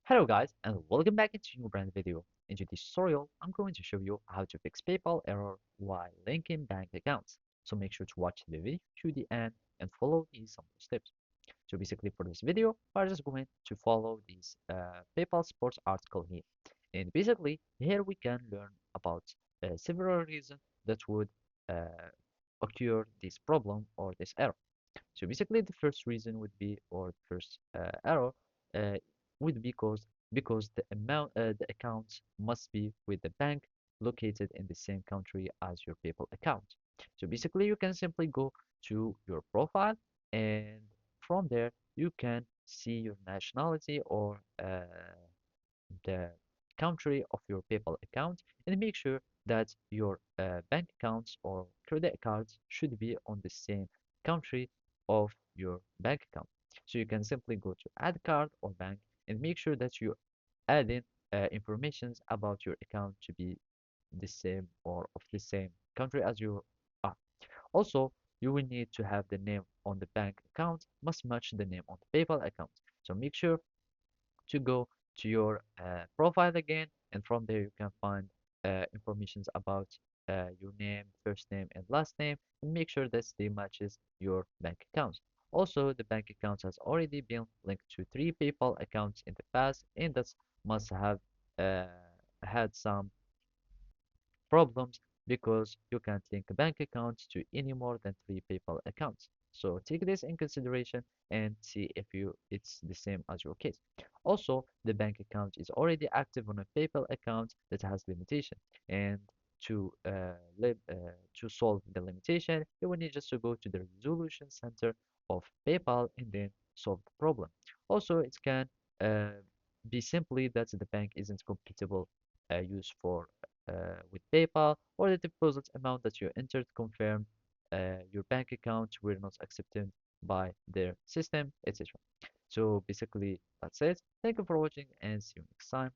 Hello guys and welcome back into a new brand video. In today's tutorial, I'm going to show you how to fix PayPal error while linking bank accounts. So make sure to watch the video to the end and follow these simple steps. So basically for this video, we're just going to follow this PayPal sports article here. And basically here we can learn about several reasons that would occur this problem or this error. So basically, the first reason would be, or the first error, uh, would be because the accounts must be with the bank located in the same country as your PayPal account. So basically, you can simply go to your profile, and from there you can see your nationality or the country of your PayPal account, and make sure that your bank accounts or credit cards should be on the same country of your bank account. So you can simply go to add card or bank and make sure that you add in informations about your account to be the same or of the same country as you are. Also, you will need to have the name on the bank account must match the name on the PayPal account. So make sure to go to your profile again, and from there you can find informations about your name, first name, and last name, and make sure that they matches your bank accounts. Also, the bank account has already been linked to 3 PayPal accounts in the past, and that must have uh, had some problems because you can't link bank accounts to any more than 3 PayPal accounts. So take this in consideration and see if it's the same as your case. Also, the bank account is already active on a PayPal account that has limitation. And to to solve the limitation, you will need just to go to the resolution center of PayPal and then solve the problem. Also, it can uh, be simply that the bank isn't compatible used for with PayPal, or the deposit amount that you entered confirmed your bank account were not accepted by their system, etc. So basically, that's it. Thank you for watching and see you next time.